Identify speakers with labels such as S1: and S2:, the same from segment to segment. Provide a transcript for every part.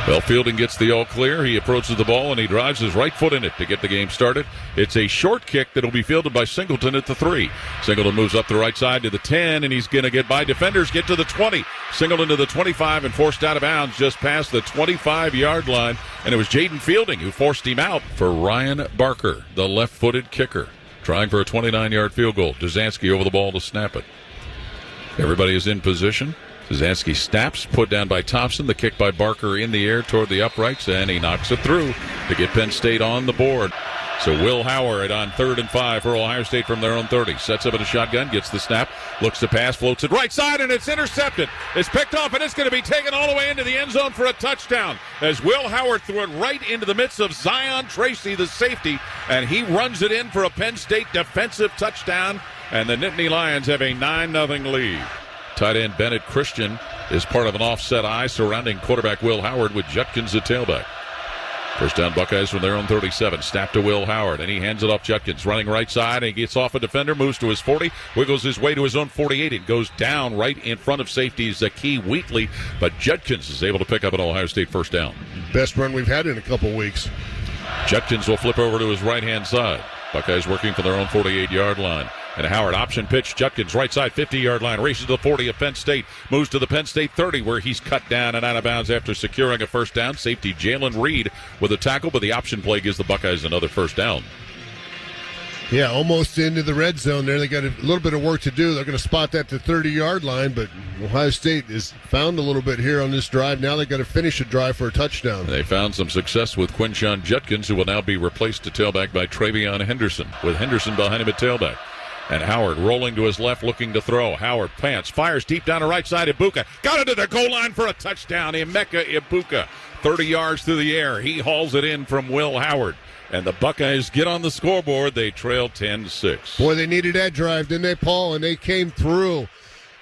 S1: Well, Fielding gets the all clear. He approaches the ball, and he drives his right foot in it to get the game started. It's a short kick that will be fielded by Singleton at the 3. Singleton moves up the right side to the 10, and he's going to get by defenders, get to the 20. Singleton to the 25 and forced out of bounds just past the 25-yard line. And it was Jaden Fielding who forced him out for Ryan Barker, the left-footed kicker, trying for a 29-yard field goal. Duzansky over the ball to snap it. Everybody is in position. Duzansky snaps, put down by Thompson. The kick by Barker in the air toward the uprights, and he knocks it through to get Penn State on the board. So Will Howard on 3rd and 5 for Ohio State from their own 30. Sets up in a shotgun, gets the snap, looks to pass, floats it right side, and it's intercepted. It's picked off, and it's going to be taken all the way into the end zone for a touchdown as Will Howard threw it right into the midst of Zion Tracy, the safety, and he runs it in for a Penn State defensive touchdown, and the Nittany Lions have a 9-0 lead. Tight end Bennett Christian is part of an offset eye surrounding quarterback Will Howard with Judkins at tailback. First down Buckeyes from their own 37. Snap to Will Howard, and he hands it off Judkins. Running right side, and he gets off a defender, moves to his 40, wiggles his way to his own 48, and goes down right in front of safety Zakee Wheatley. But Judkins is able to pick up an Ohio State first down.
S2: Best run we've had in a couple weeks.
S1: Judkins will flip over to his right-hand side. Buckeyes working for their own 48-yard line. And Howard option pitch. Judkins right side 50-yard line. Races to the 40 of Penn State. Moves to the Penn State 30 where he's cut down and out of bounds after securing a first down. Safety Jalen Reed with a tackle, but the option play gives the Buckeyes another first down.
S2: Yeah, almost into the red zone there. They got a little bit of work to do. They're going to spot that to 30-yard line, but Ohio State is found a little bit here on this drive. Now they got to finish a drive for a touchdown.
S1: They found some success with Quinshon Judkins, who will now be replaced to tailback by Travion Henderson, with Henderson behind him at tailback. And Howard rolling to his left, looking to throw. Howard plants, fires deep down the right side. Ibuka got into the goal line for a touchdown. Emeka Ibuka, 30 yards through the air. He hauls it in from Will Howard. And the Buckeyes get on the scoreboard. They trail 10-6.
S2: Boy, they needed that drive, didn't they, Paul? And they came through.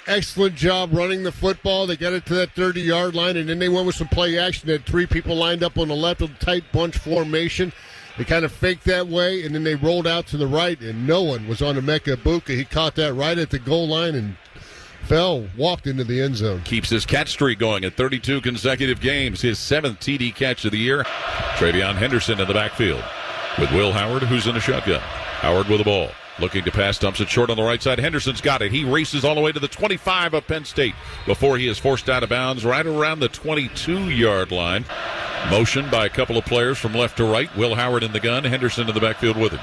S2: Excellent job running the football. They got it to that 30-yard line, and then they went with some play action. They had 3 people lined up on the left of the tight bunch formation. They kind of faked that way, and then they rolled out to the right, and no one was on Emeka Ibuka. He caught that right at the goal line and walked into the end zone.
S1: Keeps his catch streak going at 32 consecutive games. His 7th TD catch of the year. Travion Henderson in the backfield with Will Howard, who's in a shotgun. Howard with the ball. Looking to pass, dumps it short on the right side. Henderson's got it. He races all the way to the 25 of Penn State before he is forced out of bounds right around the 22-yard line. Motion by a couple of players from left to right. Will Howard in the gun. Henderson in the backfield with him.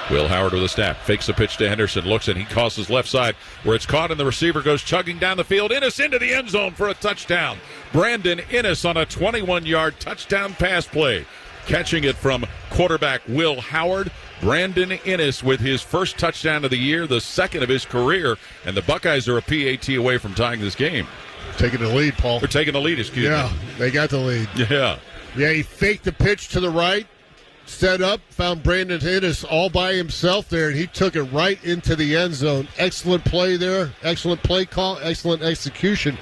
S1: Will Howard with a snap. Fakes a pitch to Henderson. Looks and he crosses left side where it's caught and the receiver goes chugging down the field. Innes into the end zone for a touchdown. Brandon Innes on a 21-yard touchdown pass play. Catching it from quarterback Will Howard. Brandon Innes with his first touchdown of the year, the second of his career, and the Buckeyes are a PAT away from tying this game.
S2: Taking the lead, Paul.
S1: They're taking the lead, excuse me.
S2: Yeah, they got the lead.
S1: Yeah.
S2: Yeah, he faked the pitch to the right, set up, found Brandon Innes all by himself there, and he took it right into the end zone. Excellent play there, excellent play call, excellent execution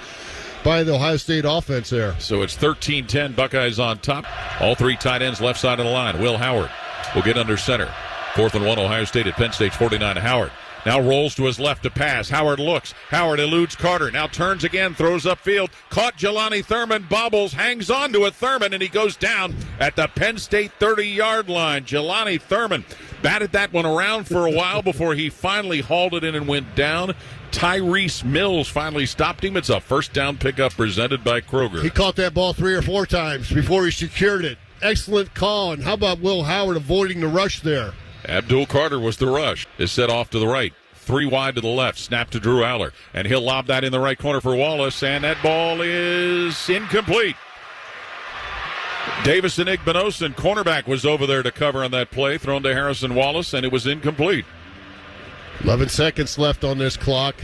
S2: by the Ohio State offense there.
S1: So it's 13-10, Buckeyes on top. All 3 tight ends left side of the line. Will Howard will get under center. 4th and 1, Ohio State at Penn State's 49. Howard now rolls to his left to pass. Howard looks. Howard eludes Carter. Now turns again, throws upfield. Caught Jelani Thurman, bobbles, hangs on to a Thurman, and he goes down at the Penn State 30-yard line. Jelani Thurman batted that one around for a while before he finally hauled it in and went down. Tyrese Mills finally stopped him. It's a first down pickup presented by Kroger.
S2: He caught that ball 3 or 4 times before he secured it. Excellent call. And how about Will Howard avoiding the rush there?
S1: Abdul Carter was the rush. Is set off to the right. 3 wide to the left. Snap to Drew Aller. And he'll lob that in the right corner for Wallace. And that ball is incomplete. Davison Igbinosun, cornerback, was over there to cover on that play. Thrown to Harrison Wallace, and it was incomplete.
S2: 11 seconds left on this clock.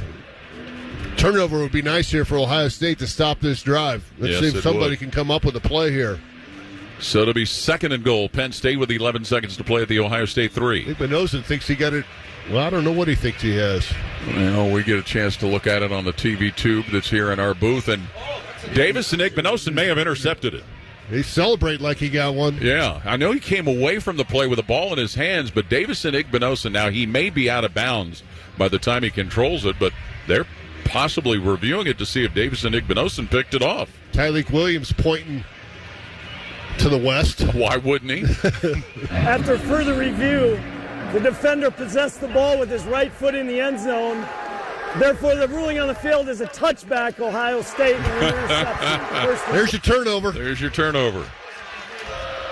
S2: Turnover would be nice here for Ohio State to stop this drive. Let's see if somebody can come up with a play here.
S1: So it'll be 2nd and goal. Penn State with 11 seconds to play at the Ohio State 3.
S2: Igbinosun thinks he got it. Well, I don't know what he thinks he has.
S1: Well, we get a chance to look at it on the TV tube that's here in our booth, and Davison Igbinosun may have intercepted it.
S2: He celebrate like he got one.
S1: Yeah, I know he came away from the play with a ball in his hands, but Davison Igbinosun, now he may be out of bounds by the time he controls it, but they're possibly reviewing it to see if Davison Igbinosun picked it off.
S2: Tyleek Williams pointing To the west.
S1: Why wouldn't he?
S3: After further review, the defender possessed the ball with his right foot in the end zone. Therefore, the ruling on the field is a touchback, Ohio State.
S2: There's your turnover.
S1: There's your turnover.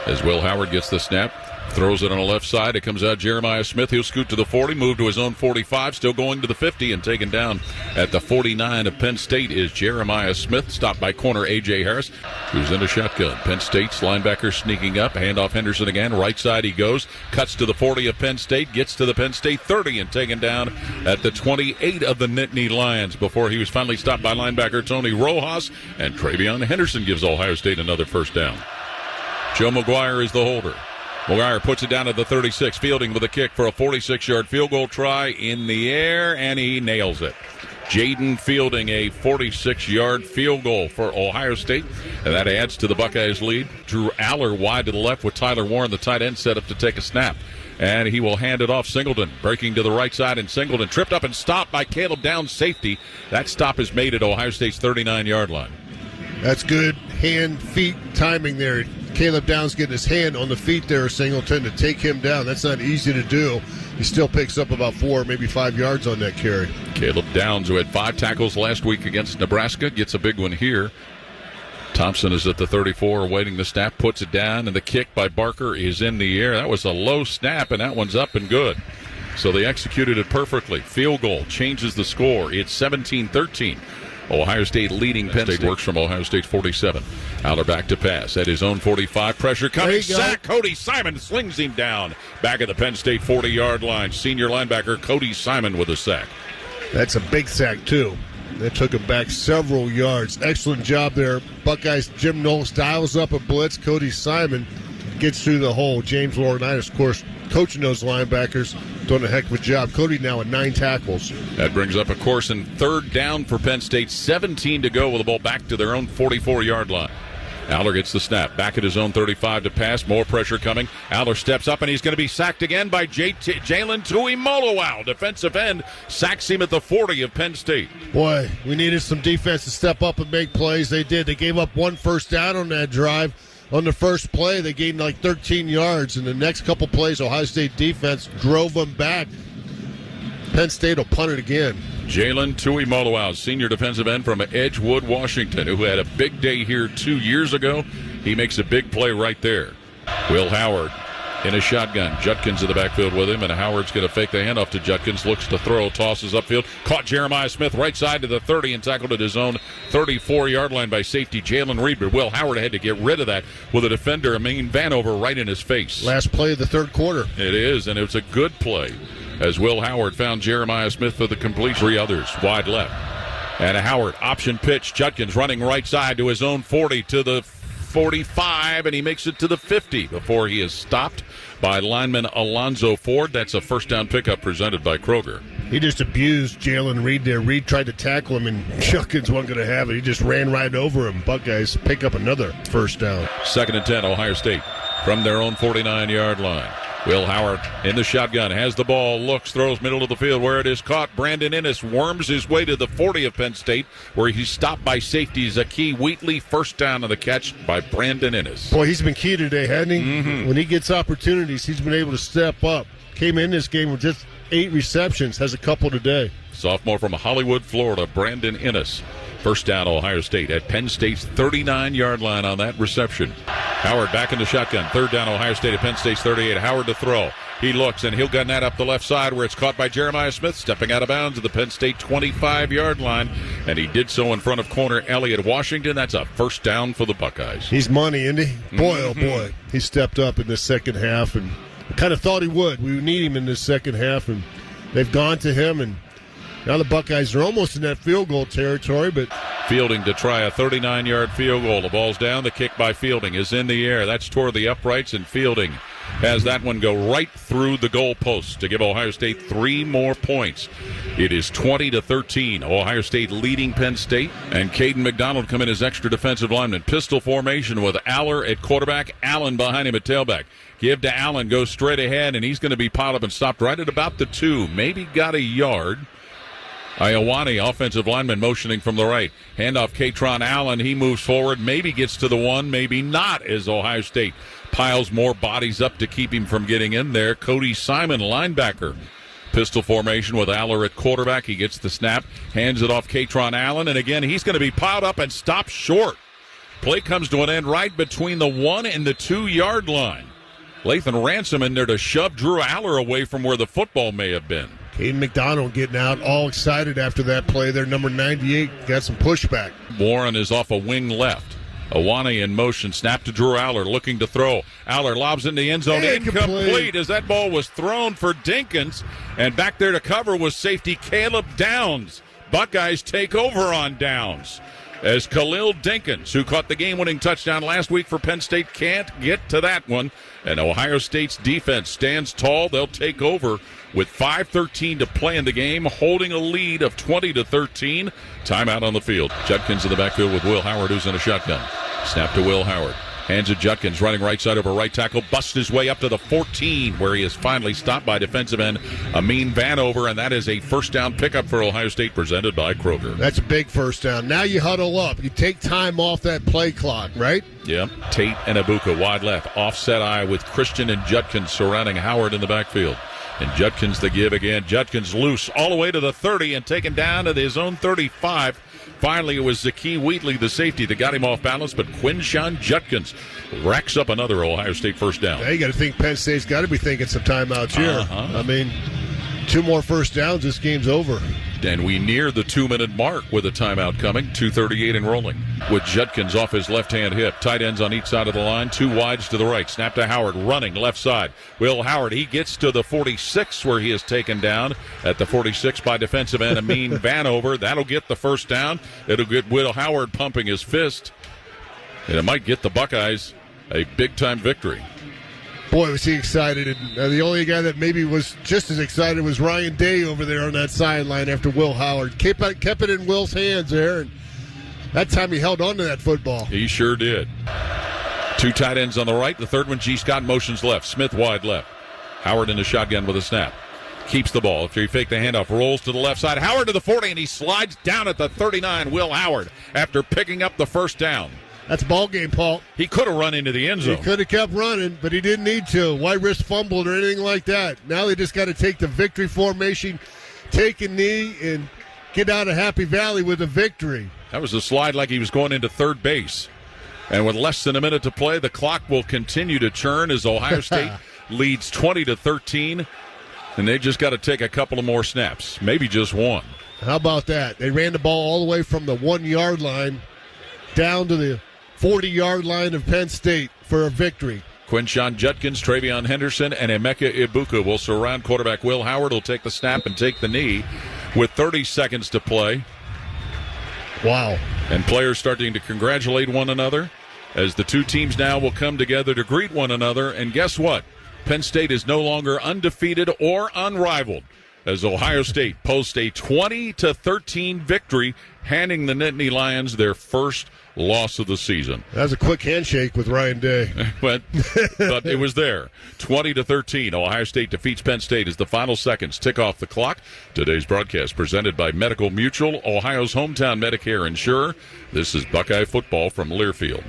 S1: As Will Howard gets the snap, throws it on the left side. It comes out Jeremiah Smith. He'll scoot to the 40, move to his own 45, still going to the 50, and taken down at the 49 of Penn State is Jeremiah Smith, stopped by corner A.J. Harris, who's in a shotgun. Penn State's linebacker sneaking up. Handoff Henderson again. Right side he goes. Cuts to the 40 of Penn State, gets to the Penn State 30, and taken down at the 28 of the Nittany Lions before he was finally stopped by linebacker Tony Rojas, and Travion Henderson gives Ohio State another first down. Joe McGuire is the holder. McGuire puts it down at the 36, fielding with a kick for a 46-yard field goal try in the air, and he nails it. Jaden Fielding, a 46-yard field goal for Ohio State, and that adds to the Buckeyes' lead. Drew Aller wide to the left with Tyler Warren, the tight end, set up to take a snap. And he will hand it off Singleton, breaking to the right side, and Singleton tripped up and stopped by Caleb Downs, safety. That stop is made at Ohio State's 39-yard line.
S2: That's good hand-feet timing there. Caleb Downs getting his hand on the feet there, Singleton, to take him down. That's not easy to do. He still picks up about 4, maybe 5 yards on that carry.
S1: Caleb Downs, who had 5 tackles last week against Nebraska, gets a big one here. Thompson is at the 34, awaiting the snap, puts it down, and the kick by Barker is in the air. That was a low snap, and that one's up and good. So they executed it perfectly. Field goal changes the score. It's 17-13. Ohio State leading Penn State. Works from Ohio State's 47. Aller back to pass at his own 45. Pressure coming. Sack. Cody Simon slings him down. Back at the Penn State 40-yard line. Senior linebacker Cody Simon with a sack.
S2: That's a big sack, too. That took him back several yards. Excellent job there. Buckeyes, Jim Knowles dials up a blitz. Cody Simon gets through the hole. James Laurinaitis, of course, coaching those linebackers, doing a heck of a job. Cody now at 9 tackles.
S1: That brings up a course in third down for Penn State. 17 to go with the ball back to their own 44-yard line. Aller gets the snap. Back at his own 35 to pass. More pressure coming. Aller steps up, and he's going to be sacked again by Jalen Tuimoloau. Defensive end sacks him at the 40 of Penn State.
S2: Boy, we needed some defense to step up and make plays. They did. They gave up 1 first down on that drive. On the first play, they gained like 13 yards. And the next couple plays, Ohio State defense drove them back. Penn State will punt it again.
S1: Jalen Tuimoloau, senior defensive end from Edgewood, Washington, who had a big day here 2 years ago. He makes a big play right there. Will Howard in a shotgun. Judkins in the backfield with him, and Howard's going to fake the handoff to Judkins. Looks to throw, tosses upfield. Caught Jeremiah Smith right side to the 30 and tackled at his own 34-yard line by safety Jalen Reed. But Will Howard had to get rid of that with a defender, Amin Vanover, right in his face.
S2: Last play of the third quarter.
S1: It is, and it was a good play as Will Howard found Jeremiah Smith for the complete. 3 others wide left. And a Howard option pitch. Judkins running right side to his own 40 to the 45, and he makes it to the 50 before he is stopped by lineman Alonzo Ford. That's a first down pickup presented by Kroger.
S2: He just abused Jalen Reed there. Reed tried to tackle him, and Judkins wasn't going to have it. He just ran right over him. Buckeyes pick up another first down.
S1: 2nd and 10, Ohio State from their own 49-yard line. Will Howard in the shotgun, has the ball, looks, throws middle of the field where it is caught. Brandon Ennis worms his way to the 40 of Penn State, where he's stopped by safety Zakee Wheatley. First down on the catch by Brandon Ennis.
S2: Boy, he's been key today, hasn't he?
S1: Mm-hmm.
S2: When he gets opportunities, he's been able to step up. Came in this game with just 8 receptions, has a couple today.
S1: Sophomore from Hollywood, Florida, Brandon Ennis. First down, Ohio State at Penn State's 39-yard line on that reception. Howard back in the shotgun. 3rd down, Ohio State at Penn State's 38. Howard to throw. He looks, and he'll gun that up the left side where it's caught by Jeremiah Smith, stepping out of bounds at the Penn State 25-yard line. And he did so in front of corner Elliott Washington. That's a first down for the Buckeyes.
S2: He's money, isn't he? Boy, oh boy. He stepped up in the second half, and kind of thought he would. We need him in the second half, and they've gone to him, and now the Buckeyes are almost in that field goal territory, but
S1: Fielding to try a 39-yard field goal. The ball's down. The kick by Fielding is in the air. That's toward the uprights, and Fielding has that one go right through the goalpost to give Ohio State 3 more points. It is 20-13. Ohio State leading Penn State, and Caden McDonald come in as extra defensive lineman. Pistol formation with Aller at quarterback, Allen behind him at tailback. Give to Allen, goes straight ahead, and he's going to be piled up and stopped right at about the 2. Maybe got a yard. Ioane, offensive lineman, motioning from the right. Handoff Katron Allen. He moves forward, maybe gets to the one, maybe not, as Ohio State piles more bodies up to keep him from getting in there. Cody Simon, linebacker. Pistol formation with Aller at quarterback. He gets the snap, hands it off Katron Allen, and again, he's going to be piled up and stopped short. Play comes to an end right between the 1 and the 2 yard line. Lathan Ransom in there to shove Drew Aller away from where the football may have been.
S2: Caden McDonald getting out all excited after that play there. Number 98 got some pushback.
S1: Warren is off a wing left. Ioane in motion, snap to Drew Aller, looking to throw. Aller lobs in the end zone, incomplete as that ball was thrown for Dinkins. And back there to cover was safety Caleb Downs. Buckeyes take over on Downs, as Khalil Dinkins, who caught the game-winning touchdown last week for Penn State, can't get to that one. And Ohio State's defense stands tall. They'll take over with 5:13 to play in the game, holding a lead of 20-13. Timeout on the field. Judkins in the backfield with Will Howard, who's in a shotgun. Snap to Will Howard. Hands it Judkins, running right side over right tackle, busts his way up to the 14, where he is finally stopped by defensive end Amin Vanover, and that is a first down pickup for Ohio State, presented by Kroger.
S2: That's a big first down. Now you huddle up. You take time off that play clock, right?
S1: Yep. Tate and Ibuka wide left, offset eye with Christian and Judkins surrounding Howard in the backfield. And Judkins the give again. Judkins loose all the way to the 30 and taken down to his own 35. Finally, it was Zakee Wheatley, the safety, that got him off balance, but Quinshon Judkins racks up another Ohio State first down.
S2: Yeah, you got to think Penn State's got to be thinking some timeouts here. I mean, 2 more first downs, this game's over.
S1: And we near the 2-minute mark with a timeout coming, 2:38 and rolling. With Judkins off his left-hand hip, tight ends on each side of the line, 2 wides to the right. Snap to Howard, running left side. Will Howard, he gets to the 46, where he is taken down at the 46 by defensive end Amin Vanover. That'll get the first down. It'll get Will Howard pumping his fist, and it might get the Buckeyes a big-time victory.
S2: Boy, was he excited. And the only guy that maybe was just as excited was Ryan Day over there on that sideline after Will Howard. Kept it in Will's hands there, and that time he held on to that football.
S1: He sure did. 2 tight ends on the right. The third one, G. Scott motions left. Smith wide left. Howard in the shotgun with a snap. Keeps the ball after he faked the handoff. Rolls to the left side. Howard to the 40, and he slides down at the 39. Will Howard after picking up the first down.
S2: That's ball game, Paul.
S1: He could have run into the end zone.
S2: He could have kept running, but he didn't need to. Why risk fumbled or anything like that? Now they just got to take the victory formation, take a knee, and get out of Happy Valley with a victory.
S1: That was a slide like he was going into third base. And with less than a minute to play, the clock will continue to churn as Ohio State leads 20-13. And they just got to take a couple of more snaps, maybe just one.
S2: How about that? They ran the ball all the way from the 1 yard line down to the 40-yard line of Penn State for a victory.
S1: Quinshon Judkins, Travion Henderson, and Emeka Ibuka will surround quarterback Will Howard. Will take the snap and take the knee with 30 seconds to play.
S2: Wow.
S1: And players starting to congratulate one another as the two teams now will come together to greet one another. And guess what? Penn State is no longer undefeated or unrivaled as Ohio State posts a 20-13 victory, handing the Nittany Lions their first loss of the season.
S2: That was a quick handshake with Ryan Day.
S1: but it was there. 20-13. Ohio State defeats Penn State as the final seconds tick off the clock. Today's broadcast presented by Medical Mutual, Ohio's hometown Medicare insurer. This is Buckeye football from Learfield.